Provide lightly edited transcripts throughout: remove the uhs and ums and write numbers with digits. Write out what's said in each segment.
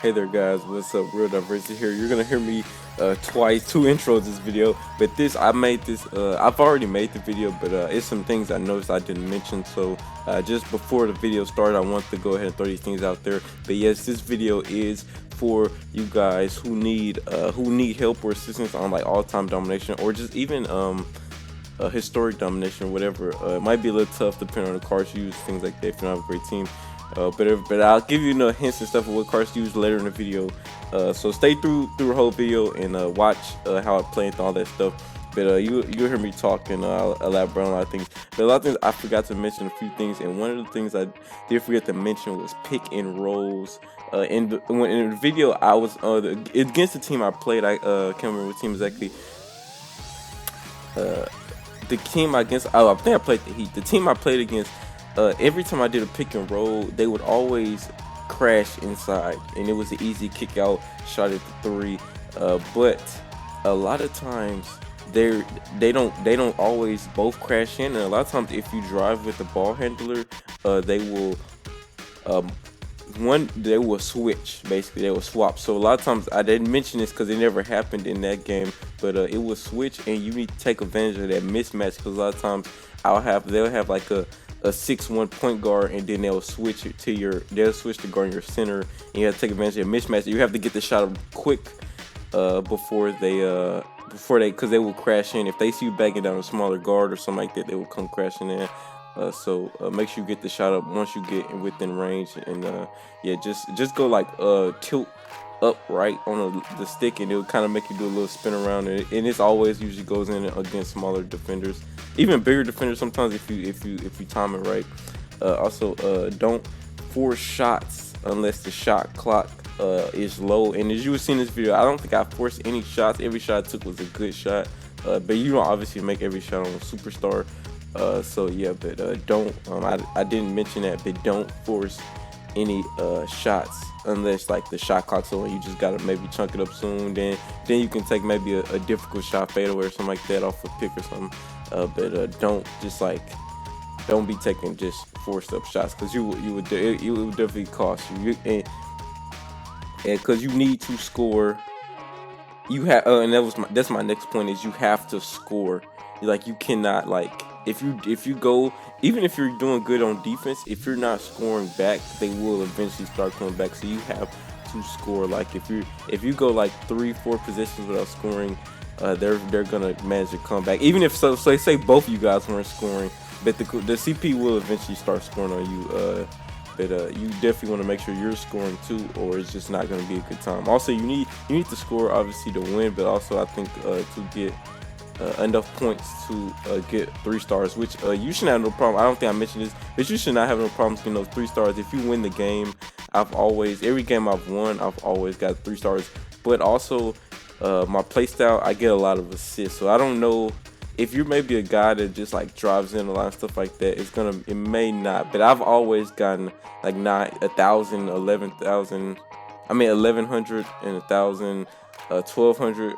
Hey there guys, what's up? RealDiversity here. You're gonna hear me twice, two intros this video, but I've already made the video, but it's some things I noticed I didn't mention. So just before the video started, I want to go ahead and throw these things out there. But yes, this video is for you guys who need help or assistance on like all-time domination, or just even historic domination or whatever. It might be a little tough depending on the cards you use, things like that if you don't have a great team. But I'll give you hints and stuff of what cards to use later in the video. So stay through the whole video and watch how I play and all that stuff. But you'll hear me talk and I'll elaborate on a lot of things. But a lot of things I forgot to mention, a few things, and one of the things I did forget to mention was pick and rolls. In the video I was against the team I played. I can't remember what team exactly. The team I think I played the Heat. The team I played against. Every time I did a pick and roll, they would always crash inside, and it was an easy kick out shot at the three. But a lot of times they don't always both crash in, and a lot of times if you drive with the ball handler, they will switch. Basically, they will swap. So a lot of times I didn't mention this because it never happened in that game, but it will switch, and you need to take advantage of that mismatch, because a lot of times they'll have like a 6'1" point guard, and then they'll switch it to guarding your center, and you have to take advantage of the mismatch. You have to get the shot up quick before because they will crash in. If they see you backing down a smaller guard or something like that, they will come crashing in. So make sure you get the shot up once you get within range, and yeah, just go like tilt up right on the stick, and it'll kind of make you do a little spin around, and it always usually goes in against smaller defenders, even bigger defenders sometimes if you time it right. Also, don't force shots unless the shot clock is low, and as you will see in this video, I don't think I forced any shots. Every shot I took was a good shot, but you don't obviously make every shot on a superstar. So yeah, but don't I didn't mention that, but don't force any shots unless like the shot clock's on. You just gotta maybe chunk it up soon, then you can take maybe a difficult shot fadeaway or something like that off a pick or something. But don't be taking just forced up shots, because it would definitely cost you, and because you need to score. You have and that's my next point, is you have to score. Like, you cannot, like, if you go, even if you're doing good on defense, if you're not scoring back, they will eventually start coming back. So you have to score. Like, if you go like 3-4 possessions without scoring, they're gonna manage to come back. Even if so say both of you guys weren't scoring, but the CP will eventually start scoring on you. But you definitely want to make sure you're scoring too, or it's just not going to be a good time. Also, you need to score obviously to win, but also I think to get enough points to get 3 stars, which you shouldn't have no problem. I don't think I mentioned this, but you should not have no problems getting those 3 stars. If you win the game, every game I've won, I've always got 3 stars. But also my playstyle, I get a lot of assists, so I don't know if you're maybe a guy that just like drives in a lot of stuff like that. It may not, but I've always gotten like 1,000, 11,000. I mean 1,100 and 1,000, 1,200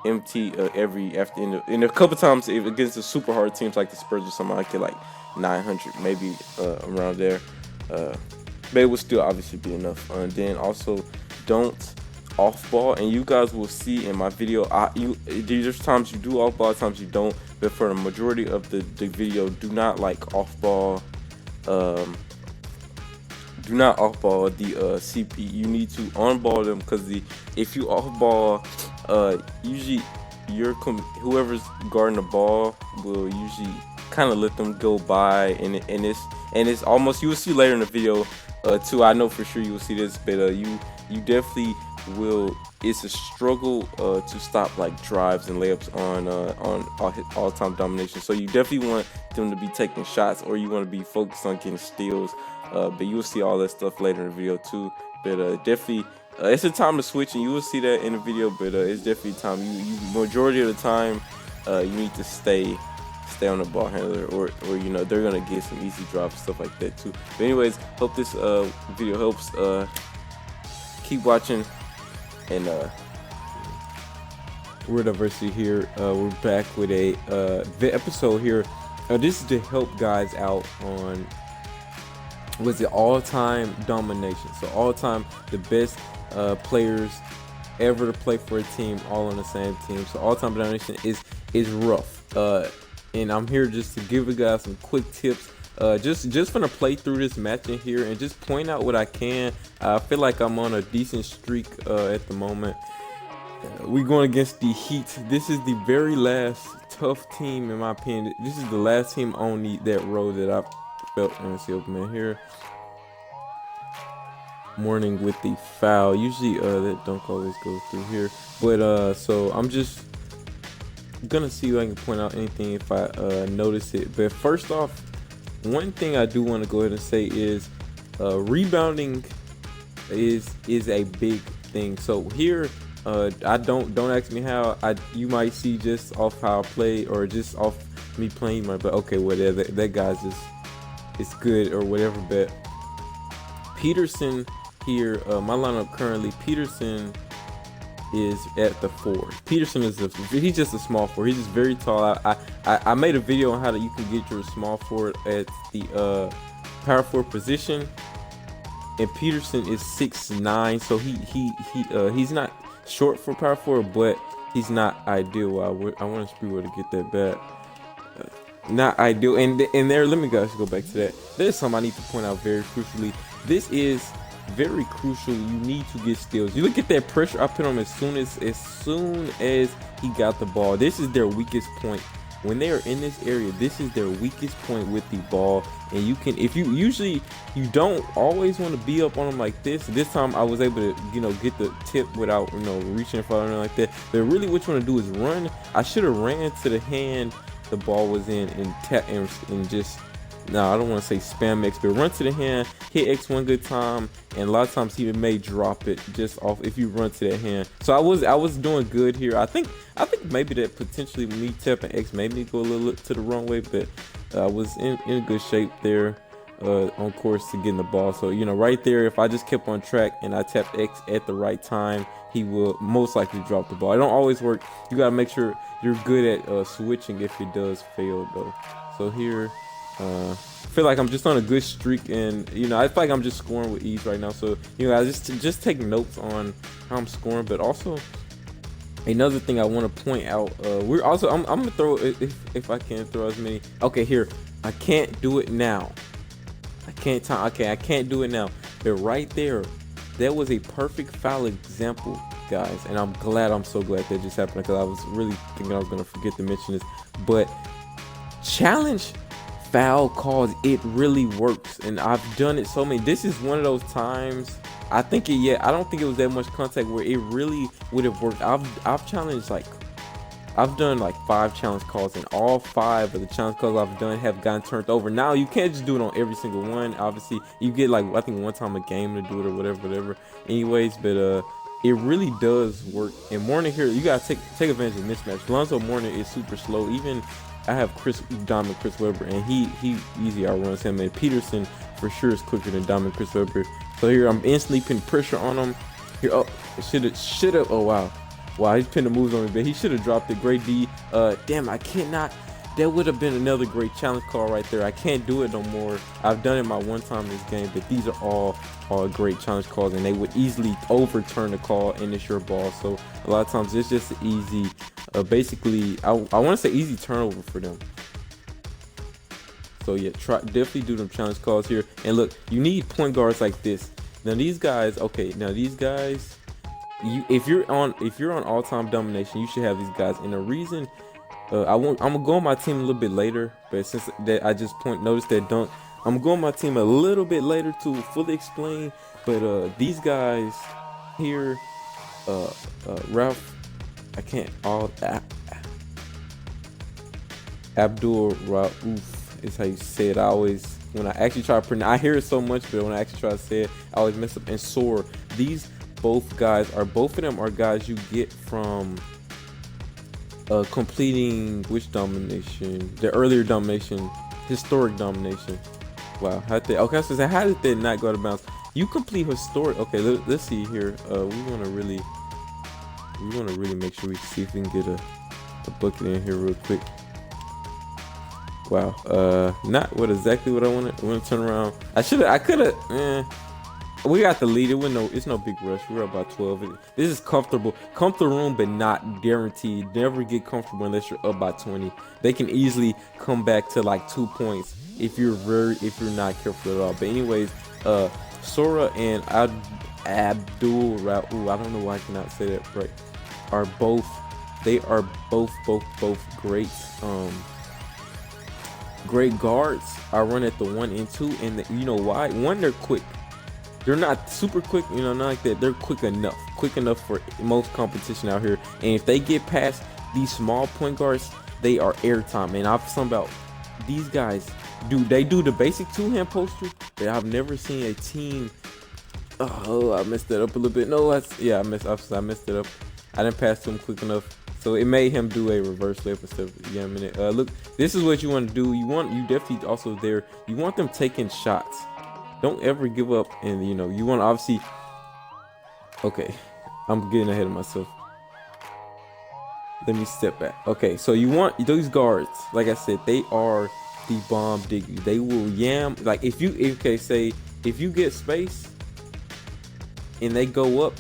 MT and a couple times against the super hard teams like the Spurs or something, I get like 900, maybe around there. But it would still obviously be enough. And then also, don't off ball, and you guys will see in my video, there's times you do off ball, times you don't, but for the majority of the video, do not like off ball. Do not off ball the CP. You need to on ball them, because if you off ball, usually whoever's guarding the ball will usually kind of let them go by, and it's almost, you will see later in the video too. I know for sure you will see this, but you definitely will. It's a struggle to stop like drives and layups on all-time domination. So you definitely want them to be taking shots, or you want to be focused on getting steals. But you will see all that stuff later in the video too. But definitely, it's a time to switch, and you will see that in the video. But it's definitely time. You majority of the time, you need to stay on the ball handler, or they're gonna get some easy drops and stuff like that too. But anyways, hope this video helps. Keep watching, and RealDiversity here. We're back with a episode here. This is to help guys out on was it all-time domination. So all-time, the best players ever to play for a team, all on the same team. So all-time domination is rough. And I'm here just to give you guys some quick tips. Just gonna play through this match in here and just point out what I can. I feel like I'm on a decent streak at the moment. We're going against the Heat. This is the very last tough team in my opinion. This is the last team on that road that I felt. Let me see, open man here. Morning with the foul. Usually that dunk always goes through here. But so I'm just gonna see if I can point out anything if I notice it. But first off, one thing I do want to go ahead and say is rebounding is a big thing. So here I don't ask me how. You might see just off how I play or just off me playing my, but okay, whatever, that guy's just, it's good or whatever. But Peterson here, my lineup currently, Peterson is at the 4. Peterson is he's just a small forward. He's just very tall. I made a video on how you can get your small forward at the power forward position, and Peterson is 6'9", so he's not short for power forward, but he's not ideal. I want to be able to get that back. Not ideal. And there, let me guys go back to that. There's something I need to point out very crucially. This is very crucial. You need to get steals. You look at that pressure I put on him as soon as he got the ball. This is their weakest point. When they are in this area, this is their weakest point with the ball. And you can, if you usually, you don't always want to be up on them like this. This time I was able to, get the tip without, reaching for anything like that. But really what you want to do is run. I should have ran to the hand the ball was in and tap and just, no, I don't want to say spam X, but run to the hand, hit X one good time, and a lot of times he may drop it just off if you run to that hand. So I was doing good here. I think maybe that potentially me tapping X made me go a little to the wrong way, but I was in good shape there, on course to getting the ball. So right there, if I just kept on track and I tapped X at the right time, he will most likely drop the ball. It don't always work. You gotta make sure you're good at switching if it does fail though. So here, I feel like I'm just on a good streak, and I feel like I'm just scoring with ease right now. So I just take notes on how I'm scoring. But also another thing I want to point out, we're also I'm gonna throw, if I can throw as many. Okay, here, I can't do it now. I can't do it now. But right there, that was a perfect foul example, guys, and I'm so glad that just happened, because I was really thinking I was gonna forget to mention this. But challenge foul calls, it really works, and I've done it so many. This is one of those times, I don't think it was that much contact where it really would have worked. I've challenged, I've done like 5 challenge calls, and all 5 of the challenge calls I've done have gotten turned over. Now you can't just do it on every single one. Obviously you get I think one time a game to do it or whatever anyways, but it really does work. And Mourning here, you gotta take advantage of mismatch. Lonzo Mourning is super slow. Even I have Chris Webber, and he easy outruns him. And Peterson for sure is quicker than Diamond Chris Webber. So here I'm instantly putting pressure on him. Here, oh, should have. Oh wow, he's pinning the moves on me, but he should have dropped it. Great D. Damn, I cannot. That would have been another great challenge call right there. I can't do it no more. I've done it my one time in this game, but these are all great challenge calls, and they would easily overturn the call, and it's your ball. So a lot of times it's just easy. Basically, I want to say easy turnover for them. So yeah, definitely do them challenge calls here. And look, you need point guards like this. Now these guys, if you're on all-time domination, you should have these guys. And the reason I'm gonna go on my team a little bit later, but since that I just noticed that dunk, I'm gonna go on my team a little bit later to fully explain. But these guys here, Ralph, I can't Abdul Rauf is how you say it. I always, when I actually try to pronounce, I hear it so much, but when I actually try to say it, I always mess up. And Soar, both of them are guys you get from completing which domination? The earlier domination, historic domination. Wow, how did that not go to bounds? You complete historic. Okay, let's see here. We want to really make sure we see if we can get a bucket in here real quick. Wow. Not what exactly what I wanted. I want to turn around. I could have. We got the lead. It's no big rush. We're about 12. This is comfortable room, but not guaranteed. Never get comfortable unless you're up by 20. They can easily come back to like 2 points if you're not careful at all. But anyways, Sora and Abdul Raul, I don't know why I cannot say that right. They are both great. Great guards. I run at the 1 and 2, and you know why? One, they're quick. They're not super quick, not like that. They're quick enough for most competition out here. And if they get past these small point guards, they are airtime. And I've some about these guys. They do the basic 2-hand poster, but I've never seen a team. Oh, I messed that up a little bit. No, I messed it up. I didn't pass to him quick enough. So it made him do a reverse layup instead of jamming it. Look, this is what you want to do. You definitely also there. You want them taking shots. Don't ever give up, and you want to obviously. Okay, I'm getting ahead of myself. Let me step back. Okay, so you want those guards. Like I said, they are the bomb diggy. They will yam. Like if you get space and they go up,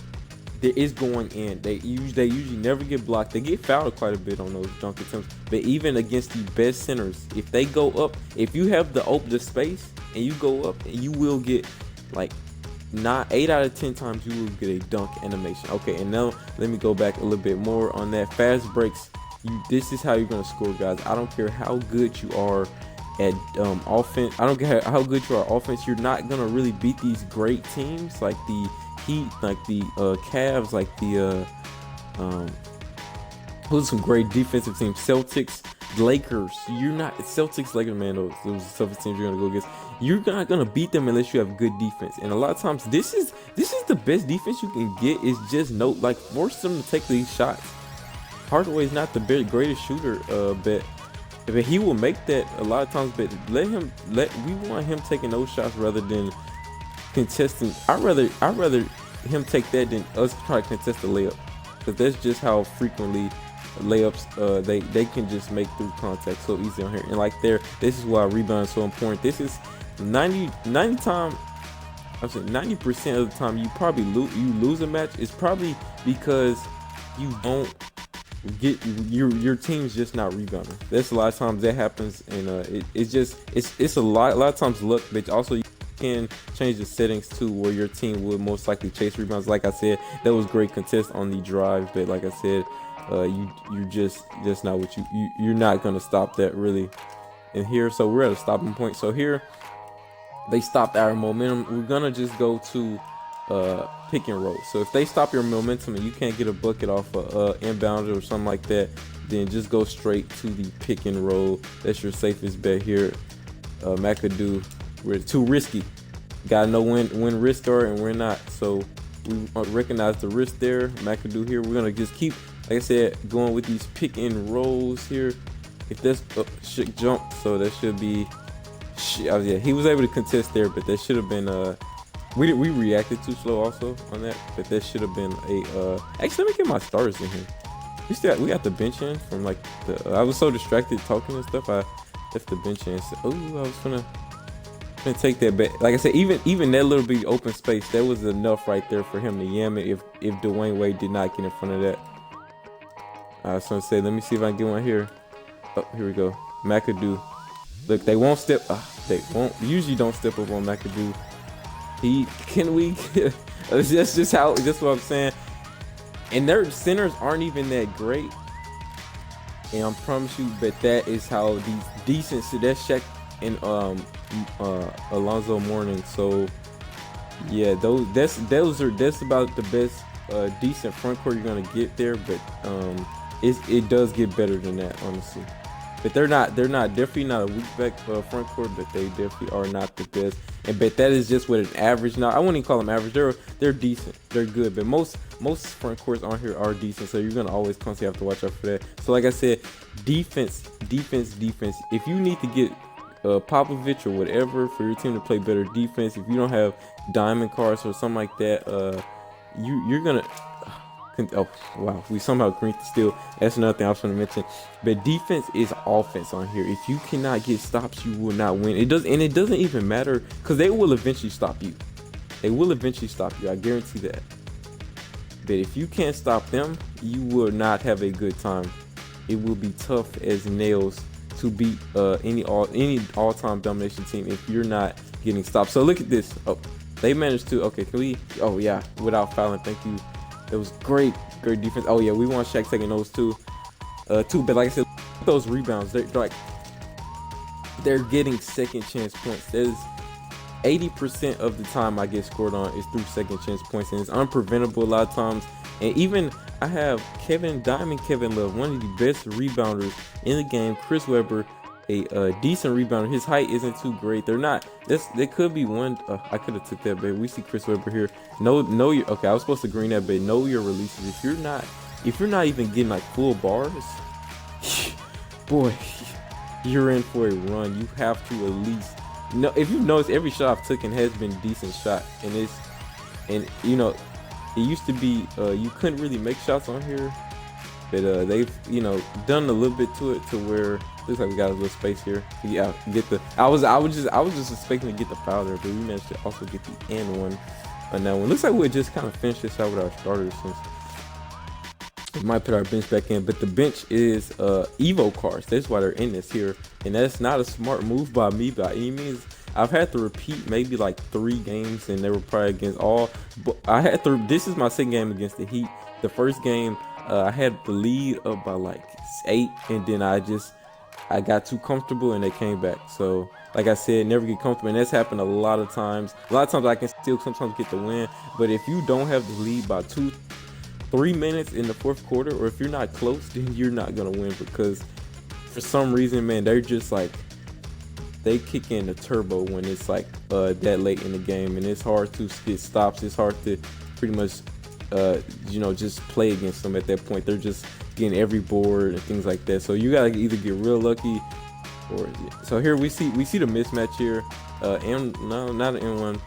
there is going in. They usually never get blocked. They get fouled quite a bit on those dunk attempts. But even against the best centers, if they go up, if you have the space and you go up, you will get like 8 out of 10 times you will get a dunk animation. Okay, and now let me go back a little bit more on that. Fast breaks. This is how you're gonna score, guys. I don't care how good you are at offense. I don't care how good you are at offense. You're not gonna really beat these great teams like the Heat, like the Cavs, like the those are some great defensive teams. Celtics, Lakers. You're not Celtics, Lakers, man. Those toughest teams you're gonna go against. You're not gonna beat them unless you have good defense. And a lot of times, this is the best defense you can get. Is just force them to take these shots. Hardaway's not the greatest shooter, but he will make that a lot of times. But we want him taking those shots rather than contesting. I'd rather him take that than us try to contest the layup, because that's just how frequently layups they can just make through contact so easy on here. And this is why rebound is so important. This is 90% of the time you probably lose a match is probably because you don't get your team's just not rebounding. That's a lot of times that happens, and it's a lot of times luck, but also you can change the settings too, where your team would most likely chase rebounds. Like I said, that was great contest on the drive, but like I said, you're just not what you're not gonna stop that really in here. So we're at a stopping point. So here they stopped our momentum. We're gonna just go to pick and roll. So if they stop your momentum and you can't get a bucket off inbound or something like that, then just go straight to the pick and roll. That's your safest bet here. McAdoo, we're too risky. Gotta know when risks are and when not. So we recognize the risk there. McAdoo here. We're gonna just keep, like I said, going with these pick and rolls here. If that's should jump, so that should be. Yeah, he was able to contest there, but that should have been we reacted too slow also on that, but that should have been a actually let me get my starters in here. We got the bench in from I was so distracted talking and stuff, I left the bench in and said, I was gonna take that back. Like I said, even that little bit open space, that was enough right there for him to yam it if Dwayne Wade did not get in front of that. I was gonna say, let me see if I can get one here. Oh, here we go. McAdoo. Look, they won't step. They won't. Usually don't step up on McAdoo. That's just how. That's what I'm saying. And their centers aren't even that great. And I promise you, but that is how these decent. So that's Shaq and Alonzo Mourning. So yeah, that's about the best decent front court you're gonna get there. But it does get better than that, honestly. But they're definitely not a weak back front court, but they definitely are not the best. But that is just what an average. Now I wouldn't even call them average. They're decent. They're good. But most front courts on here are decent. So you're gonna always constantly have to watch out for that. So like I said, defense. If you need to get Popovich or whatever for your team to play better defense, if you don't have diamond cards or something like that, you're gonna. Oh wow, we somehow green the steal. That's another thing I was going to mention. But defense is offense on here. If you cannot get stops, you will not win. It doesn't even matter because they will eventually stop you. They will eventually stop you. I guarantee that. But if you can't stop them, you will not have a good time. It will be tough as nails to beat any all-time domination team if you're not getting stopped. So look at this. Oh, they managed to. Okay, can we? Oh yeah, without fouling. Thank you. It was great defense. Oh yeah, we want Shaq taking those too. But like I said, those rebounds, they're getting second chance points. There's 80% of the time I get scored on is through second chance points, and it's unpreventable a lot of times. And even I have Kevin Love, one of the best rebounders in the game. Chris Webber, a decent rebounder. His height isn't too great. They're not. There could be one. I could have took that, but we see Chris Webber here. Know your. Okay, I was supposed to green that, but know your releases. If you're not even getting like full bars, boy, you're in for a run. You have to at least. No, if you notice, every shot I've taken has been decent shot, and you know, it used to be you couldn't really make shots on here, but they've done a little bit to it to where looks like we got a little space here. Yeah, get the. I was just expecting to get the foul there, but we managed to also get the end one on that one. Looks like we'll just kind of finish this out with our starters since we might put our bench back in, but the bench is Evo cards. That's why they're in this here, and that's not a smart move by me by any means. I've had to repeat maybe like 3 games, and they were probably against all. But this is my second game against the Heat. The first game, I had the lead up by like 8, and then I got too comfortable, and they came back. So like I said, never get comfortable, and that's happened a lot of times. A lot of times I can still sometimes get the win, but if you don't have the lead by 3 minutes in the fourth quarter, or if you're not close, then you're not gonna win, because for some reason, man, they're just like, they kick in the turbo when it's like that late in the game, and it's hard to get stops. It's hard to pretty much just play against them at that point. They're just getting every board and things like that. So you gotta either get real lucky, or so here we see the mismatch here. Not an N1.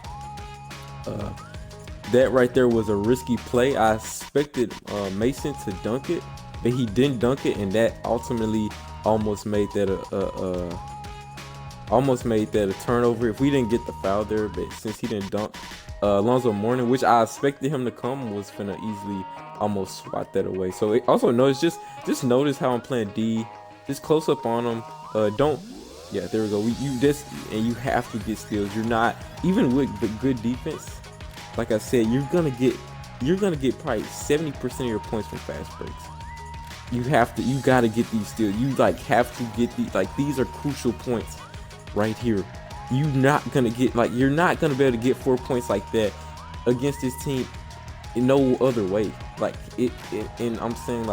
That right there was a risky play. I expected Mason to dunk it, but he didn't dunk it, and that ultimately almost made that a turnover. If we didn't get the foul there, but since he didn't dunk, Alonzo Mourning, which I expected him to come, was finna easily almost swat that away. So also notice, just notice how I'm playing D, just close up on him. Yeah, there we go. You have to get steals. You're not, even with good defense. Like I said, you're gonna get probably 70% of your points from fast breaks. You gotta get these steals. You have to get these are crucial points right here. You're not gonna be able to get 4 points like that against this team in no other way. And I'm saying,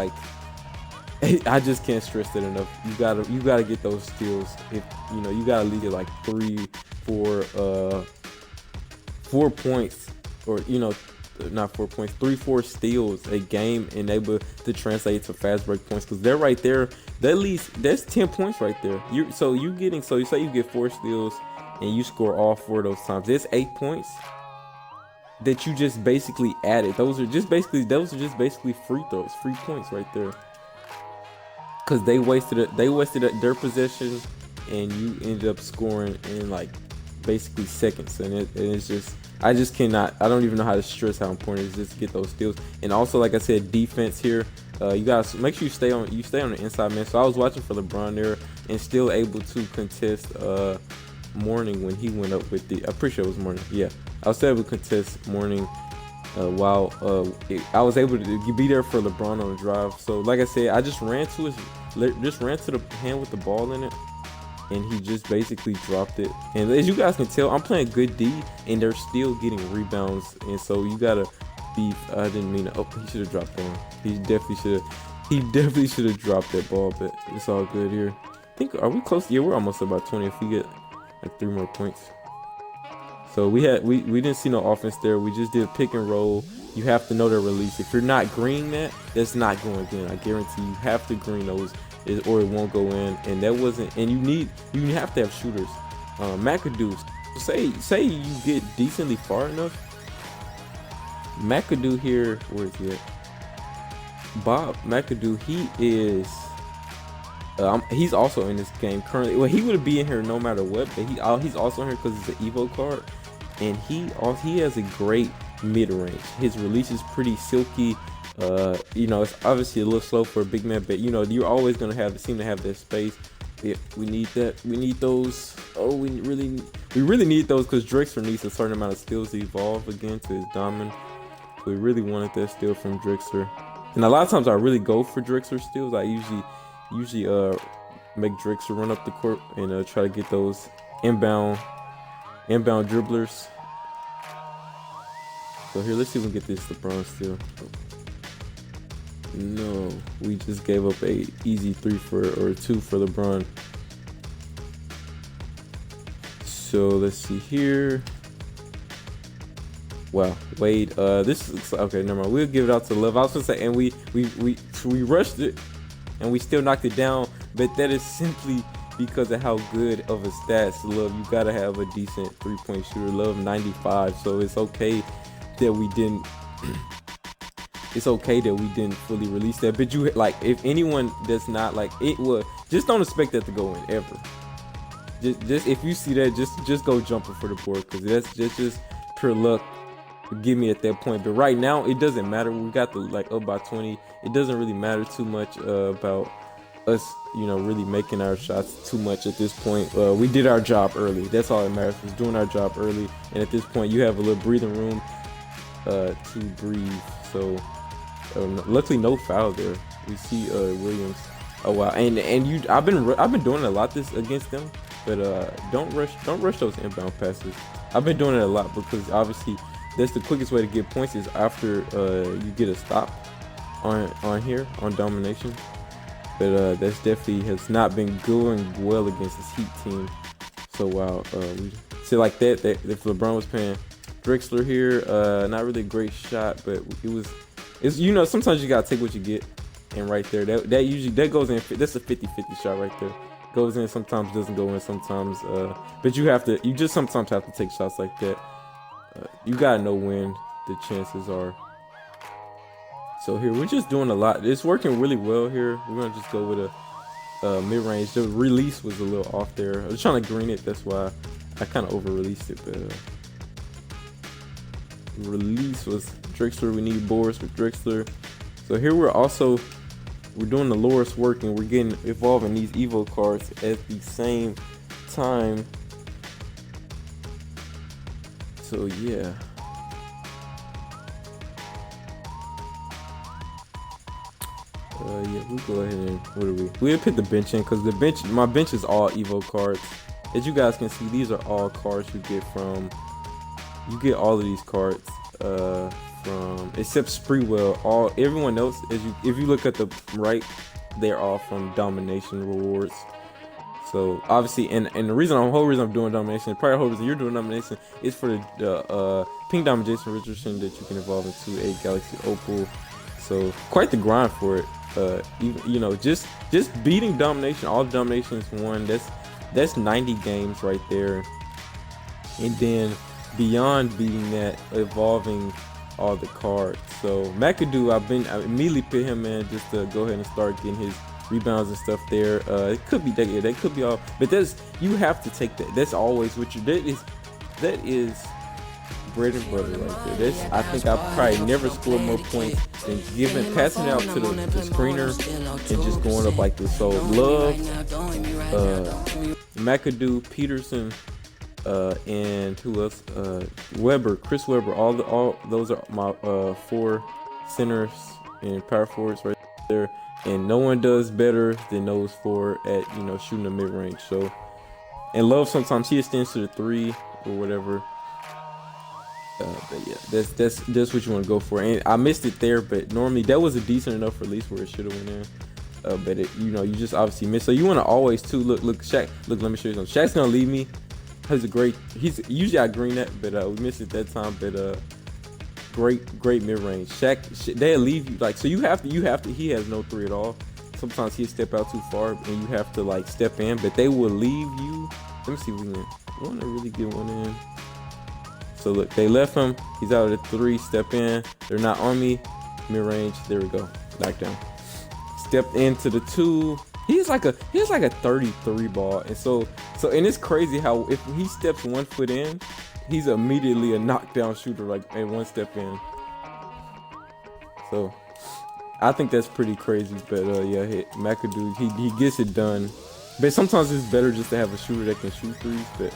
I just can't stress that enough. You gotta get those steals. If you gotta lead it like 3, 4 points, or not 4 points, 3, 4 steals a game, and able to translate to fast break points, because they're right there. That's 10 points right there. You say you get 4 steals and you score all 4 of those times. There's 8 points that you just basically added. Those are just basically free throws, free points right there. Because they wasted their possession, and you ended up scoring in basically seconds, and it's just, I just cannot. I don't even know how to stress how important it is just to get those steals. And also, like I said, defense here. You guys make sure you stay on the inside, man. So I was watching for LeBron there, and still able to contest Mourning when he went up with the. I'm pretty sure it was Mourning. Yeah, I was able to contest Mourning while I was able to be there for LeBron on the drive. So like I said, I just ran to the hand with the ball in it, and he just basically dropped it. And as you guys can tell, I'm playing good D, and they're still getting rebounds. And so you gotta be. I didn't mean to. Oh, he should have dropped that. He definitely should have dropped that ball. But it's all good here. I think, are we close? Yeah, we're almost about 20. If we get like 3 more points. So we didn't see no offense there. We just did a pick and roll. You have to know their release. If you're not greening that's not going in. I guarantee you have to green those, or it won't go in. And that wasn't. And you have to have shooters. McAdoo, say you get decently far enough. McAdoo here, where is he at? Bob McAdoo, he is he's also in this game currently. Well, he would be in here no matter what, but he's also in here because it's an Evo card, and he has a great mid range. His release is pretty silky. It's obviously a little slow for a big man, but you're always gonna seem to have that space. We need that. We need those. Oh, we really need those because Drexler needs a certain amount of skills to evolve again to his diamond. So we really wanted that steal from Drexler, and a lot of times I really go for Drexler steals. I usually make Drexler run up the court and try to get those inbound dribblers. So here, let's see if we can get this LeBron steal. No, we just gave up a easy 2 for LeBron. So let's see here. Wow, Wade. This is okay. Never mind. We'll give it out to Love. I was gonna say, and we rushed it, and we still knocked it down. But that is simply because of how good of a stats Love. You gotta have a decent 3-point shooter. Love 95, so it's okay that we didn't. It's okay that we didn't fully release that. But if anyone does not like it, will just don't expect that to go in ever. Just if you see that, just go jumping for the board because that's just pure luck. Give me at that point, but right now it doesn't matter. We got up by 20. It doesn't really matter too much about us, really making our shots too much at this point. We did our job early. That's all that matters. Was doing our job early, and at this point you have a little breathing room to breathe. So luckily no foul there. We see Williams. Oh wow, and I've been doing a lot against them, but don't rush those inbound passes. I've been doing it a lot because obviously that's the quickest way to get points is after you get a stop on here on domination. But that's definitely has not been going well against this Heat team. So wow, we see like that if LeBron was playing Drexler here, not really a great shot, but it's sometimes you gotta take what you get, and right there that usually goes in. That's a 50-50 shot right there. Goes in sometimes, doesn't go in sometimes, but you just sometimes have to take shots like that. You gotta know when the chances are. So here we're just doing a lot. It's working really well here. We're gonna just go with a mid-range. The release was a little off there. I was trying to green it, that's why I kind of over-released it. But release was Drexler. We need boards with Drexler. So here we're doing the Loris work, and we're evolving these Evo cards at the same time. So yeah. Yeah, we'll go ahead and we'll put the bench in because my bench is all Evo cards. As you guys can see, these are all cards you get all of these cards from except Spreewell. Everyone else, if you look at the right, they're all from domination rewards. So obviously, and the whole reason I'm doing domination, probably the whole reason you're doing domination is for the pink diamond Jason Richardson that you can evolve into a Galaxy Opal. So quite the grind for it. Just beating domination, all the dominations won. That's 90 games right there. And then beyond beating that, evolving all the cards. So McAdoo, I immediately put him in just to go ahead and start getting his rebounds and stuff there. It could be that could be all, but you have to take that. That's always what that is bread and butter right there. I think I probably never scored more points than passing it out to the screener and just going up like this. So Love, McAdoo, Peterson, and who else? Chris Webber. All those are my 4 centers and power forwards right there. And no one does better than those 4 at shooting the mid range. So, and Love sometimes he extends to the 3 or whatever. But yeah, that's what you want to go for. And I missed it there, but normally that was a decent enough release where it should have went in. But you just obviously missed. So you want to always look Shaq. Look, let me show you something. Shaq's gonna leave me. He's usually I green that, but we missed it that time. But great mid range. Shaq, they'll leave you so you have to. He has no 3 at all. Sometimes he'll step out too far, and you have to step in. But they will leave you. Let me see if we want to really get one in. So look, they left him. He's out at 3. Step in. They're not on me. Mid range. There we go. knockdown. Stepped into the 2. He has like a 33 ball, and and it's crazy how if he steps 1 foot in, he's immediately a knockdown shooter like at 1 step in. So I think that's pretty crazy. But yeah, McAdoo, he gets it done. But sometimes it's better just to have a shooter that can shoot threes. But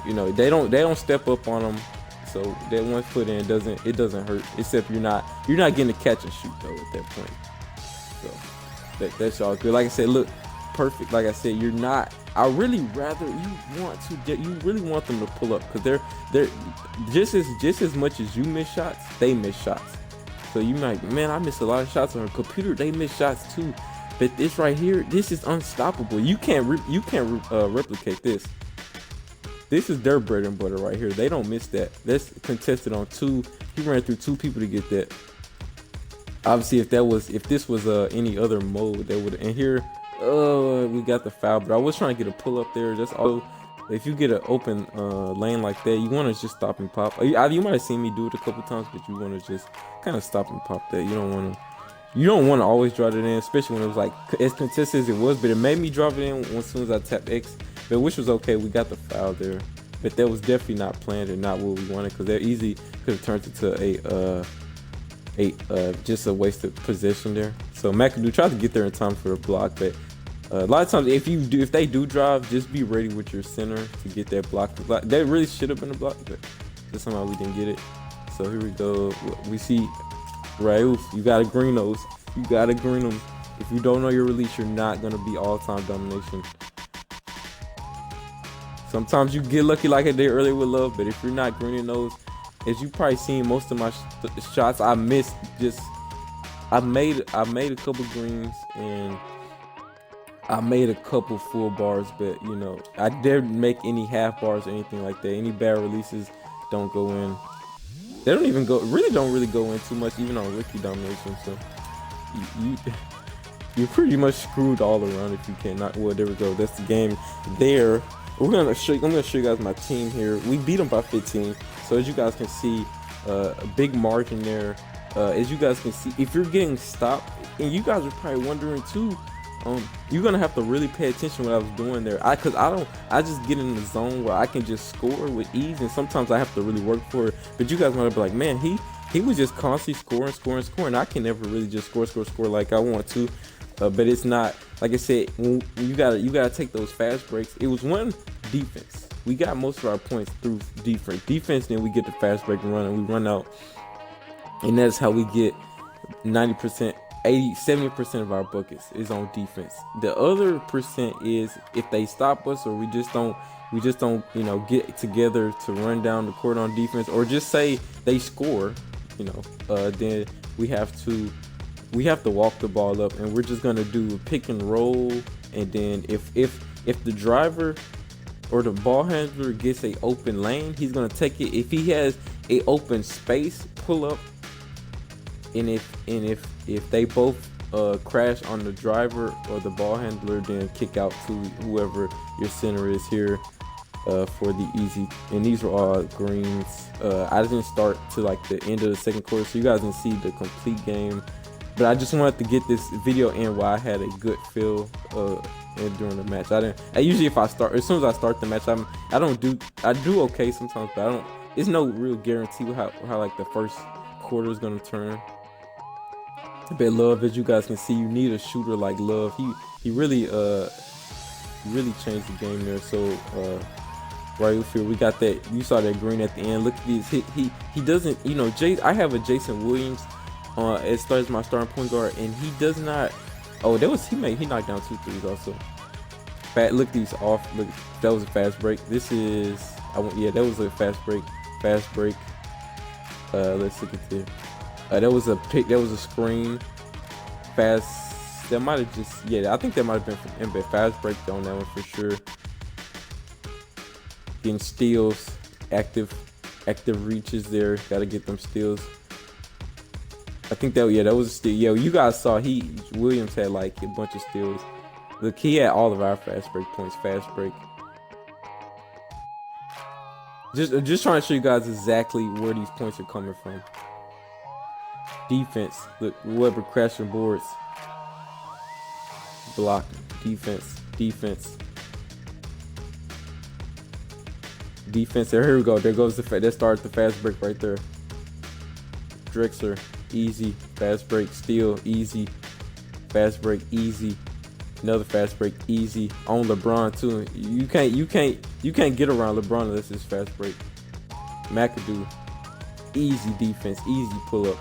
you know, they don't step up on him. So that 1 foot in doesn't hurt, except you're not getting to catch and shoot though at that point. So that's all good. Like I said, look, perfect. Like I said, you're not. I really rather you really want them to pull up, because they're just as much as you miss shots, they miss shots. So you might, man, I miss a lot of shots on a computer. They miss shots too. But this right here, this is unstoppable. You can't replicate this. This is their bread and butter right here. They don't miss that. That's contested on 2. He ran through 2 people to get that. Obviously, if this was any other mode, they would. And here, we got the foul. But I was trying to get a pull up there. Just all. If you get an open lane like that, you want to just stop and pop. You might have seen me do it a couple times, but you want to just kind of stop and pop that. You don't want to always drive it in, especially when it was like as contested as it was. But it made me drive it in as soon as I tapped X. But which was okay. We got the foul there, but that was definitely not planned and not what we wanted, because that easy could have turned into just a wasted possession there. So McAdoo tried to get there in time for the block, but a lot of times if they do drive, just be ready with your center to get that block. That really should have been a block, but just somehow we didn't get it. So here we go. We see Rauf. You gotta green those. You gotta green them. If you don't know your release, you're not gonna be all-time domination. Sometimes you get lucky like I did earlier with Love, but if you're not greening those, as you probably seen most of my shots, I missed. I made a couple greens and I made a couple full bars, but you know, I didn't make any half bars or anything like that. Any bad releases don't go in. They don't really go in too much, even on rookie domination. So you're pretty much screwed all around if you cannot. Well, there we go. That's the game there. I'm gonna show you guys my team here. We beat them by 15. So as you guys can see, a big margin there. As you guys can see, if you're getting stopped, and you guys are probably wondering too, you're gonna have to really pay attention to what I was doing there. I just get in the zone where I can just score with ease, and sometimes I have to really work for it. But you guys might be like, man, he was just constantly scoring. I can never really just score like I want to. But it's not, like I said, you gotta take those fast breaks. It was one defense. We got most of our points through defense. Then we get the fast break and run, and we run out, and that's how we get 90%, 80, 70% of our buckets is on defense. The other percent is if they stop us, or we just don't, get together to run down the court on defense, or just say they score, then we have to walk the ball up, and we're just gonna do a pick and roll. And then if the driver or the ball handler gets a open lane, he's gonna take it. If he has a open space, pull up. And if they both crash on the driver or the ball handler, then kick out to whoever your center is here for the easy. And these were all greens. I didn't start to like the end of the second quarter, so you guys can see the complete game. But I just wanted to get this video in while I had a good feel during the match. Usually if I start, as soon as I start the match, I do okay sometimes, but it's no real guarantee how like the first quarter is gonna turn. But Love, as you guys can see, you need a shooter like Love. He really changed the game there. So right here we got that. You saw that green at the end. Look at these. He doesn't. I have a Jason Williams as far as my starting point guard, and he does not. Oh, he knocked down 2 threes also. Look at these off. Look, that was a fast break. That was a fast break. Fast break. Let's look at this. That was a pick. That was a screen. Fast. That might have just. Yeah, I think that might have been from Embiid. Fast break on that one for sure. Getting steals. Active reaches there. Got to get them steals. I think that was a steal. Yo, you guys saw Williams had like a bunch of steals. Look, he had all of our fast break points. Fast break. Just trying to show you guys exactly where these points are coming from. Defense. Look, Weber crashing boards. Block. Defense. Defense. Defense. Here we go. There goes that starts the fast break right there. Drexler, easy. Fast break, steal, easy. Fast break, easy. Another fast break, easy. On LeBron too. You can't get around LeBron unless it's fast break. McAdoo, easy defense, easy pull-ups.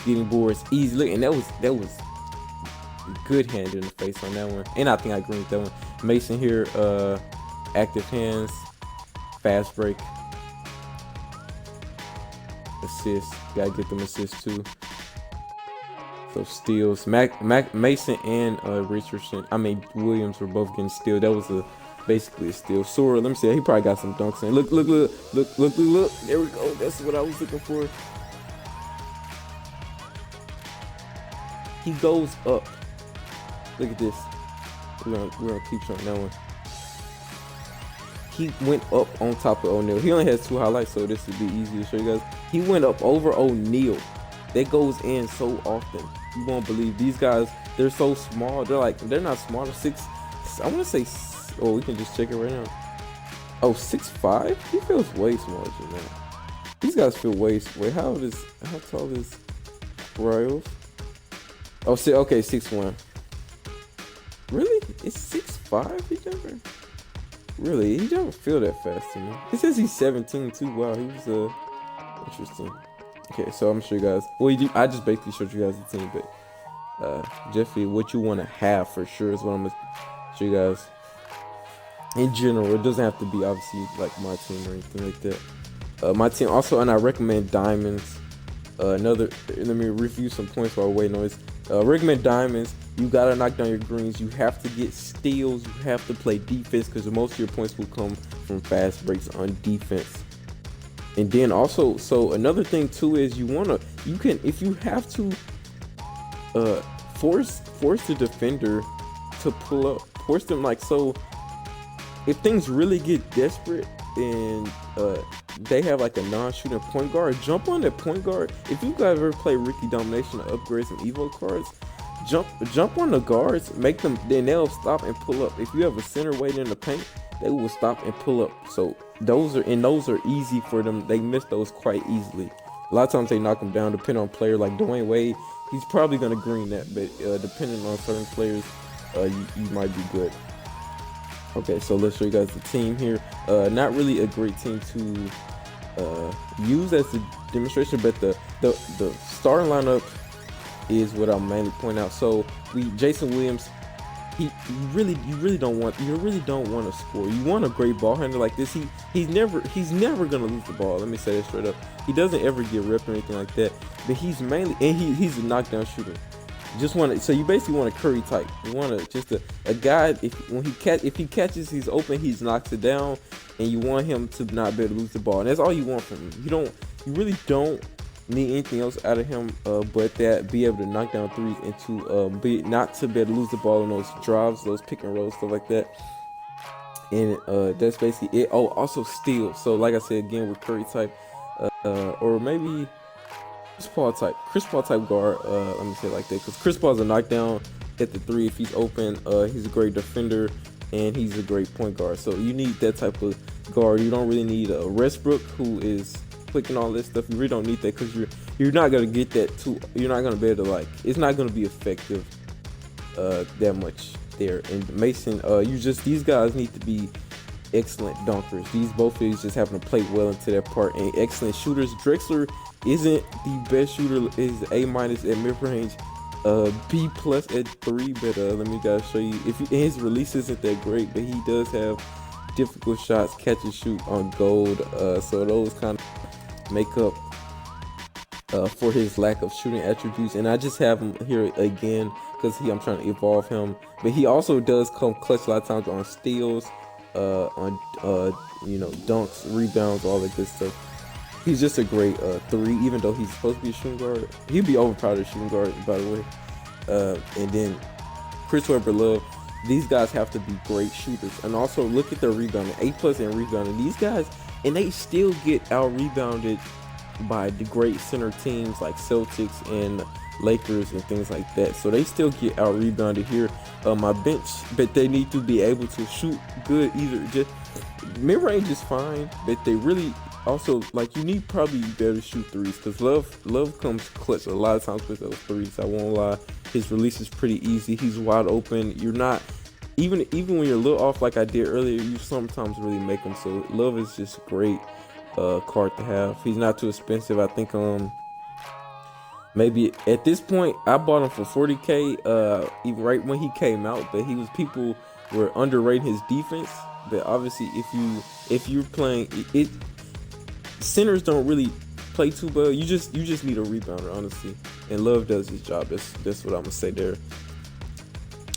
Getting boards, easy. Look, and that was good hand in the face on that one. And I think I agree with that one. Mason here, active hands, fast break, assist. Gotta get them assists too. So steals. Mason and Williams were both getting steal. That was basically a steal. Sora, let me see. He probably got some dunks in. Look. There we go. That's what I was looking for. He goes up. Look at this. We're gonna keep showing that one. He went up on top of O'Neal. He only has 2 highlights, so this would be easy to show you guys. He went up over O'Neal. That goes in so often. You won't believe these guys. They're so small. They're not small. They're 6. I want to say. Oh, we can just check it right now. Oh, 6'5". He feels way smaller than that. These guys feel way. Wait, how tall is Royals? Oh, okay, 6'1". Really? It's 6'5"? He never feel that fast to me. It says he's 17 too. Wow, he was interesting. Okay, so I'm sure you guys. Well, I just basically showed you guys the team, but Jeffrey, what you want to have for sure is what I'm gonna show you guys. In general, it doesn't have to be obviously like my team or anything like that. My team also, and I recommend diamonds. Let me review some points while we're waiting on this. Recommend diamonds. You gotta knock down your greens. You have to get steals. You have to play defense because most of your points will come from fast breaks on defense. And then also, so another thing too is if you have to force the defender to pull up, force them so if things really get desperate and they have like a non-shooting point guard, jump on that point guard. If you guys ever play Ricky Domination or upgrade some Evo cards, jump on the guards, make them, then they'll stop and pull up. If you have a center waiting in the paint, they will stop and pull up. So those are easy for them. They miss those quite easily. A lot of times they knock them down. Depending on player like Dwayne Wade, he's probably gonna green that, but depending on certain players, you might be good. Okay, so let's show you guys the team here. Not really a great team to use as a demonstration, but the starting lineup is what I'm mainly pointing out. So Jason Williams, you really don't want to score. You want a great ball handler like this. He's never gonna lose the ball. Let me say that straight up. He doesn't ever get ripped or anything like that. But he's mainly, and he's a knockdown shooter. So you basically want a Curry type. You want a guy, if he catches, he's open, he knocks it down, and you want him to not be able to lose the ball. And that's all you want from him. You really don't need anything else out of him, but that be able to knock down threes and to not to be able to lose the ball in those drives, those pick and rolls, stuff like that. And that's basically it. Oh, also steal. So like I said again with Curry type, or maybe Chris Paul type guard. Let me say it like that, because Chris Paul's a knockdown at the 3 if he's open. He's a great defender and he's a great point guard. So you need that type of guard. You don't really need a Westbrook who is quick and all this stuff. You really don't need that, because you're not gonna get that too. You're not gonna be able to it's not gonna be effective that much there. And Mason, these guys need to be excellent dunkers. Both of these just having to play well into that part, and excellent shooters. Drexler isn't the best shooter, is A- at mid-range, B+ at 3, but let me guys show you. His release isn't that great, but he does have difficult shots, catch and shoot on gold, so those kind of make up for his lack of shooting attributes. And I just have him here again because I'm trying to evolve him, but he also does come clutch a lot of times on steals, on dunks, rebounds, all that good stuff. He's just a great 3, even though he's supposed to be a shooting guard. He'd be overpowered as shooting guard, by the way. And then Chris Webber Love. These guys have to be great shooters. And also look at their rebounding, A+ in rebounding. These guys, and they still get out rebounded by the great center teams like Celtics and Lakers and things like that. So they still get out rebounded here. My bench, but they need to be able to shoot good. Either just mid range is fine, but they really also like you need probably better shoot threes because Love comes clutch a lot of times with those threes. I won't lie, his release is pretty easy. He's wide open. You're not even when you're a little off like I did earlier. You sometimes really make them. So Love is just great card to have. He's not too expensive. I think maybe at this point I bought him for 40K even right when he came out, but people were underrating his defense. But obviously if you're playing it, centers don't really play too well. You just need a rebounder, honestly, and Love does his job. That's what I'm gonna say there.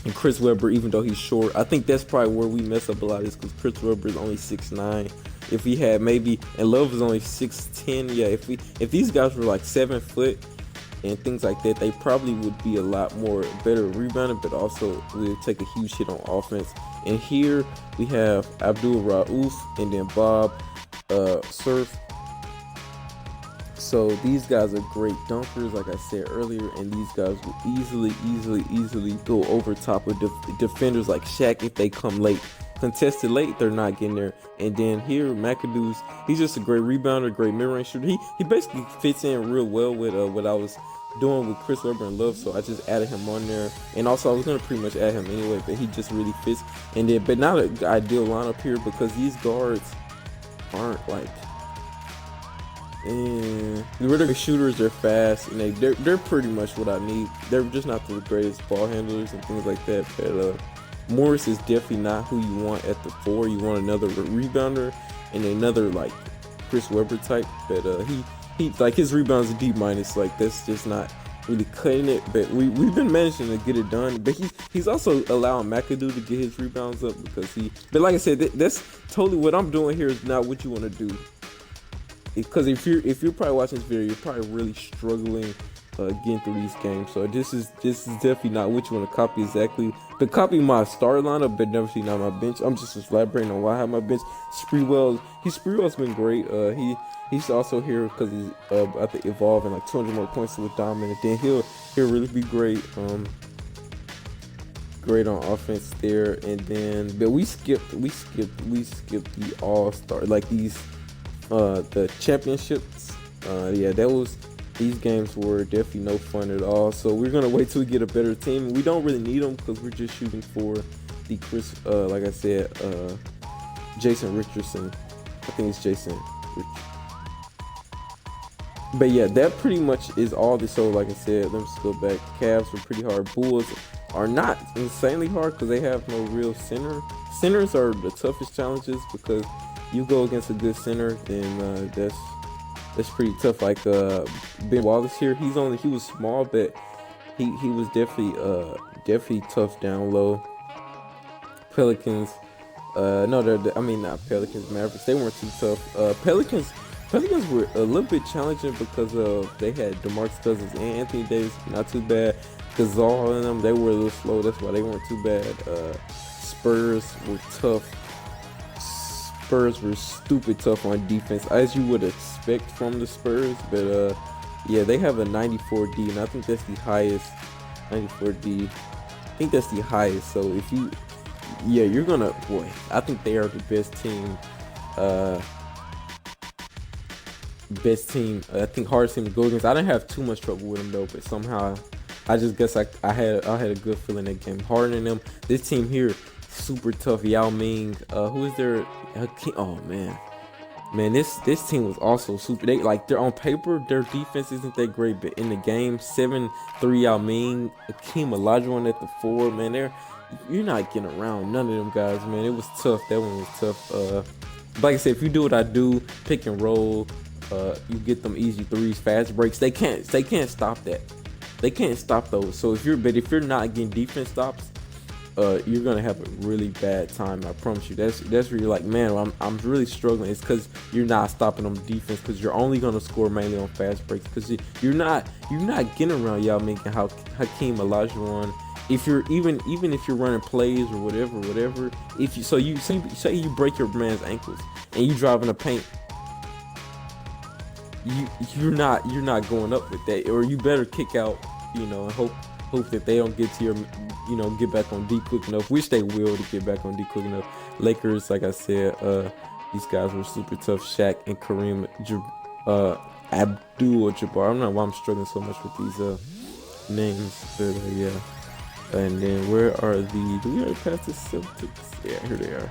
And Chris Webber, even though he's short, I think that's probably where we mess up a lot, is because Chris Webber is only 6'9". If we had maybe, and Love is only 6'10", yeah, if these guys were like 7 foot and things like that, they probably would be a lot more better rebounding, but also we'll take a huge hit on offense. And here we have Abdul Rauf and then Bob Surf. So these guys are great dunkers, like I said earlier, and these guys will easily go over top of defenders like Shaq if they come late. Contested late, they're not getting there. And then here, McAdoo's, he's just a great rebounder, great mid-range shooter. He basically fits in real well with what I was doing with Chris Webber and Love, so I just added him on there. And also I was gonna pretty much add him anyway, but he just really fits. And then, but not an ideal lineup here because these guards aren't like, the shooters are fast and they're pretty much what I need. They're just not the greatest ball handlers and things like that. But Morris is definitely not who you want at the 4. You want another rebounder and another like Chris Webber type. But he like his rebounds are D-. Like that's just not really cutting it. But we've been managing to get it done. But he's also allowing McAdoo to get his rebounds up because But like I said, that's totally what I'm doing here is not what you want to do. Because if you're probably watching this video, you're probably really struggling getting through these games. So this is definitely not what you want to copy exactly. To copy my start lineup, but never see not my bench. I'm just elaborating on why I have my bench. Spreewell's been great. He's also here because he's I think evolving like 200 more points with dominant. Then he'll really be great. Great on offense there. And then but we skipped the all-star, like these the championships. These games were definitely no fun at all. So we're gonna wait till we get a better team. We don't really need them because we're just shooting for the like I said, Jason Richardson. I think it's Jason. But yeah, that pretty much is all this. So like I said, let me just go back. Cavs were pretty hard. Bulls are not insanely hard because they have no real center. Centers are the toughest challenges because you go against a good center, then that's pretty tough. Like Ben Wallace here, he was small, but he was definitely tough down low. Pelicans, not Pelicans. Mavericks, they weren't too tough. Pelicans were a little bit challenging because they had DeMarcus Cousins and Anthony Davis, not too bad. Gasol and them, they were a little slow. That's why they weren't too bad. Spurs were tough. Spurs were stupid tough on defense, as you would expect from the Spurs. But yeah, they have a 94D, and I think that's the highest. 94D, I think that's the highest. So if you're gonna, I think they are the best team. I think hardest team to go against. I didn't have too much trouble with them though, but somehow I just guess I had a good feeling that game. Harden and them. This team here, super tough. Yao Ming. Who is their? Oh man, this team was also super. They're on paper, their defense isn't that great, but in the game, 7-3 Yao Ming, Akeem Olajuwon at the 4. Man, you're not getting around none of them guys, man. It was tough. That one was tough. Like I said, if you do what I do, pick and roll, you get them easy threes, fast breaks. They can't stop that. They can't stop those. So if you're not getting defense stops, you're gonna have a really bad time. I promise you. That's where you're like, man, I'm really struggling. It's because you're not stopping them defense, because you're only gonna score mainly on fast breaks, because you're not getting around y'all making Hakeem Olajuwon. If you're even if you're running plays or whatever, if you say you break your man's ankles and you drive in the paint, you're not going up with that, or you better kick out, and hope that they don't get to your, get back on D quick enough, which they will to get back on D quick enough. Lakers, like I said, these guys were super tough. Shaq and Kareem Abdul-Jabbar. I don't know why I'm struggling so much with these names, but yeah. And then where are do we already pass the Celtics? Yeah, here they are.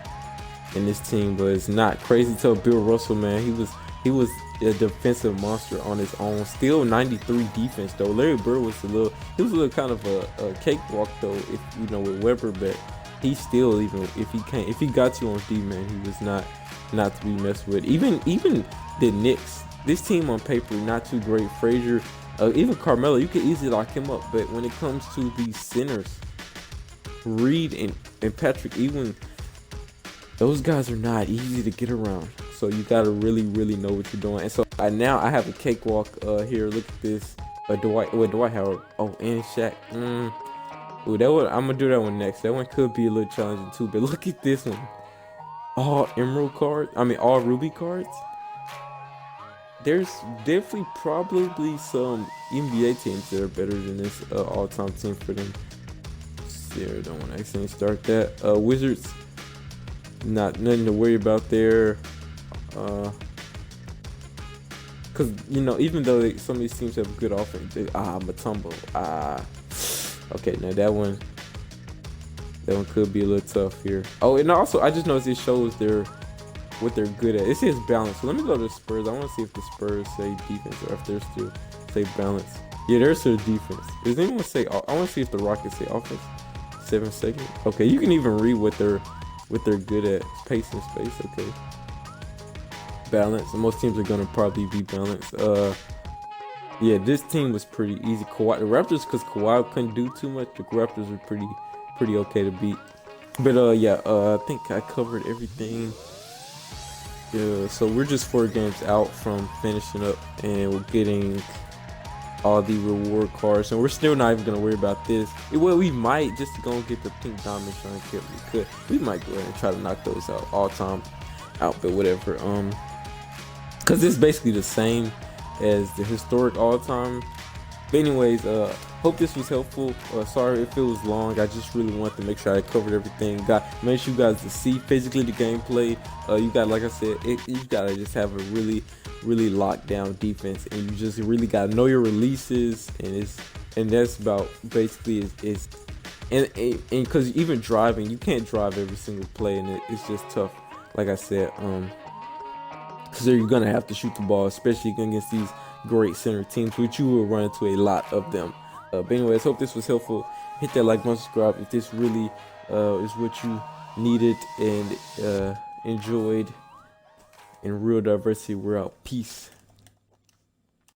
And this team was not crazy till Bill Russell, man. He was a defensive monster on his own. Still 93 defense though. Larry Bird was a little kind of a cakewalk though, if with Weber, but he still, even if he got you on D, man, he was not to be messed with. Even the Knicks, this team on paper not too great. Frazier, even Carmelo, you could easily lock him up, but when it comes to these centers, Reed and Patrick Ewing, those guys are not easy to get around. So you gotta really know what you're doing. And so now I have a cakewalk here. Look at this. Dwight Howard. Oh, and Shaq. Ooh, I'm gonna do that one next. That one could be a little challenging too. But look at this one. All emerald cards. I mean, all ruby cards. There's definitely probably some NBA teams that are better than this all-time team for them. Sarah, don't want to accidentally start that. Wizards, nothing to worry about there. Because even though some of these teams have good offense, Matumbo. Okay, now that one could be a little tough here. Oh, and also I just noticed it shows what they're good at. It says balance. So let me go to the Spurs. I want to see if the Spurs say defense or if they're still say balance. Yeah, there's their defense. Does anyone say? I want to see if the Rockets say offense. 7 seconds. Okay, you can even read what they're good at. Pace and space. Okay. Balance. And most teams are gonna probably be balanced. Yeah, this team was pretty easy. The Raptors, because Kawhi couldn't do too much. The Raptors were pretty okay to beat. But yeah, I think I covered everything. Yeah, so we're just 4 games out from finishing up, and we're getting all the reward cards, and we're still not even gonna worry about this. Well, we might just go get the pink diamond shine kit. We might go ahead and try to knock those out all time out, but whatever. Because it's basically the same as the historic all time. But anyways, hope this was helpful. Sorry if it was long. I just really wanted to make sure I covered everything. Make sure you guys to see physically the gameplay. You got, like I said, you gotta just have a really locked down defense, and you just really gotta know your releases, and that's about basically is and because even driving, you can't drive every single play, and it's just tough. Like I said, because you're gonna have to shoot the ball, especially against these great center teams, which you will run into a lot of them. But anyways, hope this was helpful. Hit that like button, subscribe if this really is what you needed and enjoyed. In Real Diversity, we're out. Peace.